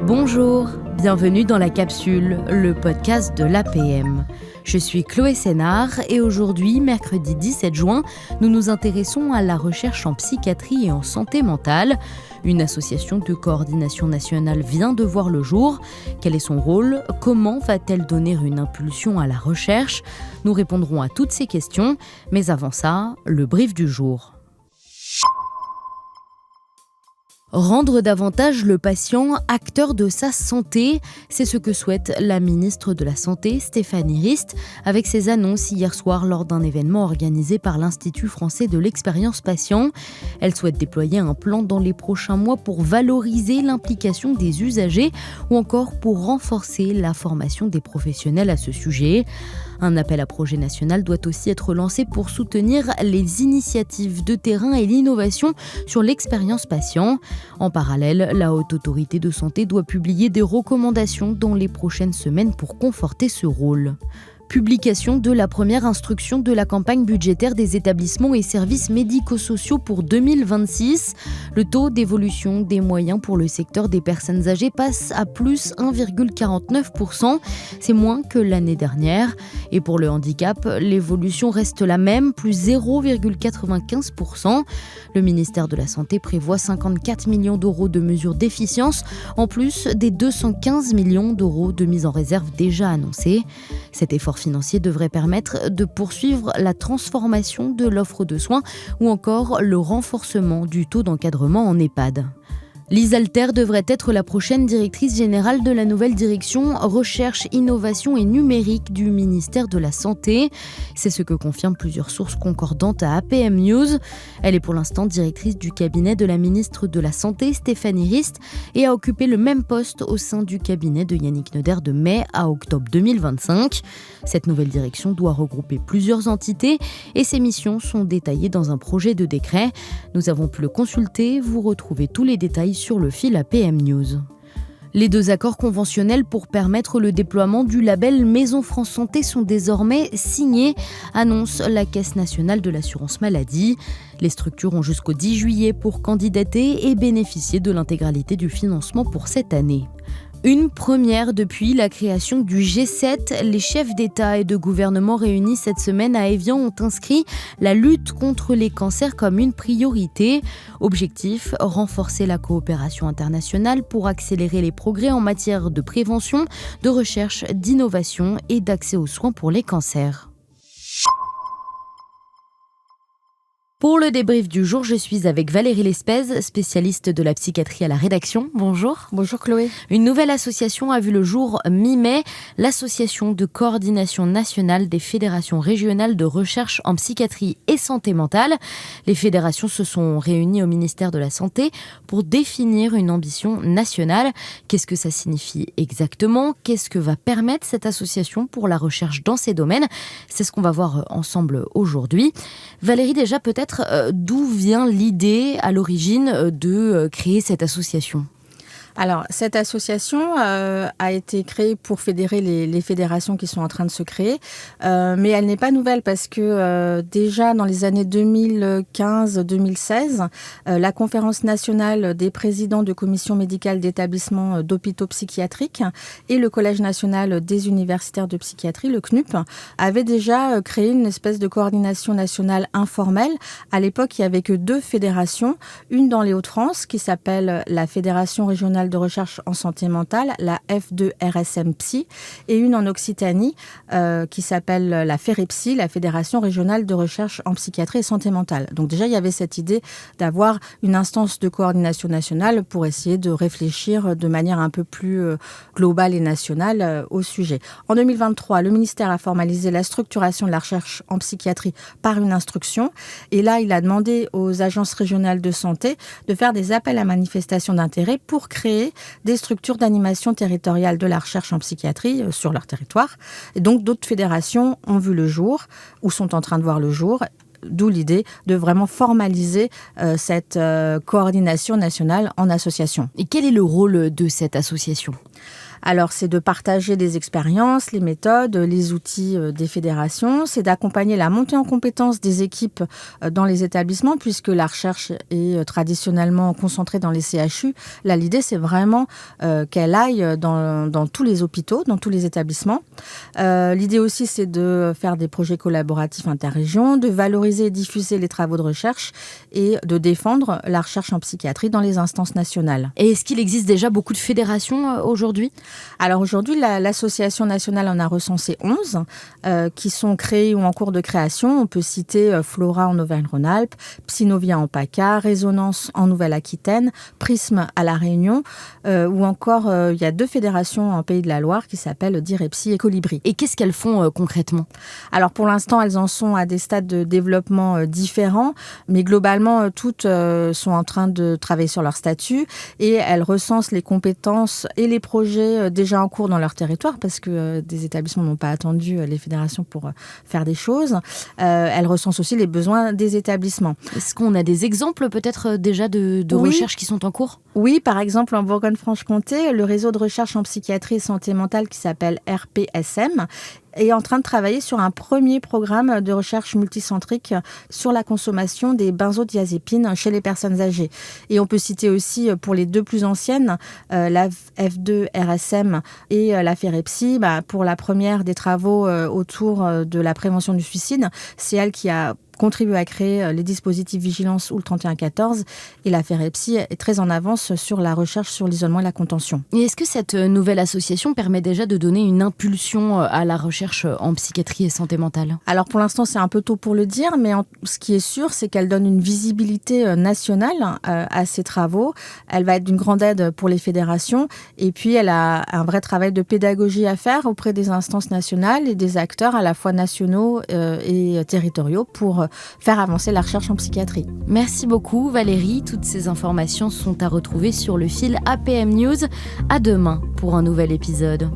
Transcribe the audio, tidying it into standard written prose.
Bonjour, bienvenue dans la capsule, le podcast de l'APM. Je suis Chloé Sénard et aujourd'hui, mercredi 17 juin, nous nous intéressons à la recherche en psychiatrie et en santé mentale. Une association de coordination nationale vient de voir le jour. Quel est son rôle ? Comment va-t-elle donner une impulsion à la recherche ? Nous répondrons à toutes ces questions, mais avant ça, le brief du jour. Rendre davantage le patient acteur de sa santé, c'est ce que souhaite la ministre de la Santé, Stéphanie Rist, avec ses annonces hier soir lors d'un événement organisé par l'Institut français de l'expérience patient. Elle souhaite déployer un plan dans les prochains mois pour valoriser l'implication des usagers ou encore pour renforcer la formation des professionnels à ce sujet. Un appel à projet national doit aussi être lancé pour soutenir les initiatives de terrain et l'innovation sur l'expérience patient. En parallèle, la Haute Autorité de Santé doit publier des recommandations dans les prochaines semaines pour conforter ce rôle. Publication de la première instruction de la campagne budgétaire des établissements et services médico-sociaux pour 2026. Le taux d'évolution des moyens pour le secteur des personnes âgées passe à plus 1,49%. C'est moins que l'année dernière. Et pour le handicap, l'évolution reste la même, plus 0,95%. Le ministère de la Santé prévoit 54 millions d'euros de mesures d'efficience, en plus des 215 millions d'euros de mise en réserve déjà annoncés. Cet effort financier devrait permettre de poursuivre la transformation de l'offre de soins ou encore le renforcement du taux d'encadrement en EHPAD. Lise Alter devrait être la prochaine directrice générale de la nouvelle direction Recherche, Innovation et Numérique du ministère de la Santé. C'est ce que confirment plusieurs sources concordantes à APM News. Elle est pour l'instant directrice du cabinet de la ministre de la Santé, Stéphanie Rist, et a occupé le même poste au sein du cabinet de Yannick Neuder de mai à octobre 2025. Cette nouvelle direction doit regrouper plusieurs entités et ses missions sont détaillées dans un projet de décret. Nous avons pu le consulter, vous retrouvez tous les détails sur le fil APM News. Les 2 accords conventionnels pour permettre le déploiement du label Maison France Santé sont désormais signés, annonce la Caisse nationale de l'assurance maladie. Les structures ont jusqu'au 10 juillet pour candidater et bénéficier de l'intégralité du financement pour cette année. Une première depuis la création du G7. Les chefs d'État et de gouvernement réunis cette semaine à Évian ont inscrit la lutte contre les cancers comme une priorité. Objectif, renforcer la coopération internationale pour accélérer les progrès en matière de prévention, de recherche, d'innovation et d'accès aux soins pour les cancers. Pour le débrief du jour, je suis avec Valérie Lespez, spécialiste de la psychiatrie à la rédaction. Bonjour. Bonjour Chloé. Une nouvelle association a vu le jour mi-mai, l'association de coordination nationale des fédérations régionales de recherche en psychiatrie et santé mentale. Les fédérations se sont réunies au ministère de la Santé pour définir une ambition nationale. Qu'est-ce que ça signifie exactement ? Qu'est-ce que va permettre cette association pour la recherche dans ces domaines ? C'est ce qu'on va voir ensemble aujourd'hui. Valérie, déjà peut-être d'où vient l'idée à l'origine de créer cette association ? Alors, cette association a été créée pour fédérer les fédérations qui sont en train de se créer, mais elle n'est pas nouvelle parce que déjà dans les années 2015-2016, la Conférence nationale des présidents de commissions médicales d'établissements d'hôpitaux psychiatriques et le Collège national des universitaires de psychiatrie, le CNUP, avaient déjà créé une espèce de coordination nationale informelle. À l'époque, il n'y avait que 2 fédérations, une dans les Hauts-de-France qui s'appelle la Fédération régionale de recherche en santé mentale, la F2RSM Psy, et une en Occitanie qui s'appelle la FEREPSI, la Fédération régionale de recherche en psychiatrie et santé mentale. Donc déjà, il y avait cette idée d'avoir une instance de coordination nationale pour essayer de réfléchir de manière un peu plus globale et nationale au sujet. En 2023, le ministère a formalisé la structuration de la recherche en psychiatrie par une instruction, et là, il a demandé aux agences régionales de santé de faire des appels à manifestation d'intérêt pour créer des structures d'animation territoriale de la recherche en psychiatrie sur leur territoire. Et donc, d'autres fédérations ont vu le jour ou sont en train de voir le jour. D'où l'idée de vraiment formaliser cette coordination nationale en association. Et quel est le rôle de cette association ? Alors, c'est de partager les expériences, les méthodes, les outils des fédérations. C'est d'accompagner la montée en compétences des équipes dans les établissements, puisque la recherche est traditionnellement concentrée dans les CHU. Là, l'idée, c'est vraiment qu'elle aille dans tous les hôpitaux, dans tous les établissements. L'idée aussi, c'est de faire des projets collaboratifs interrégions, de valoriser et diffuser les travaux de recherche et de défendre la recherche en psychiatrie dans les instances nationales. Et est-ce qu'il existe déjà beaucoup de fédérations aujourd'hui ? Alors aujourd'hui, l'Association nationale en a recensé 11 qui sont créées ou en cours de création. On peut citer Flora en Auvergne-Rhône-Alpes, Psynovia en PACA, Résonance en Nouvelle-Aquitaine, Prisme à La Réunion, ou encore il y a 2 fédérations en Pays de la Loire qui s'appellent Direpsy et Colibri. Et qu'est-ce qu'elles font concrètement ? Alors pour l'instant, elles en sont à des stades de développement différents, mais globalement, toutes sont en train de travailler sur leur statut et elles recensent les compétences et les projets déjà en cours dans leur territoire, parce que des établissements n'ont pas attendu les fédérations pour faire des choses. Elles recensent aussi les besoins des établissements. Est-ce qu'on a des exemples peut-être déjà de recherches qui sont en cours ? Oui, par exemple en Bourgogne-Franche-Comté, le réseau de recherche en psychiatrie et santé mentale qui s'appelle RPSM est en train de travailler sur un premier programme de recherche multicentrique sur la consommation des benzodiazépines chez les personnes âgées. Et on peut citer aussi pour les 2 plus anciennes, la F2-RSM et la Ferepsy. Pour la première des travaux autour de la prévention du suicide, c'est elle qui a contribue à créer les dispositifs Vigilance ou le 3114, et la Ferepsy est très en avance sur la recherche sur l'isolement et la contention. Et est-ce que cette nouvelle association permet déjà de donner une impulsion à la recherche en psychiatrie et santé mentale ? Alors pour l'instant, c'est un peu tôt pour le dire, mais ce qui est sûr, c'est qu'elle donne une visibilité nationale à ces travaux. Elle va être d'une grande aide pour les fédérations, et puis elle a un vrai travail de pédagogie à faire auprès des instances nationales et des acteurs à la fois nationaux et territoriaux pour faire avancer la recherche en psychiatrie. Merci beaucoup Valérie, toutes ces informations sont à retrouver sur le fil APM News. À demain pour un nouvel épisode.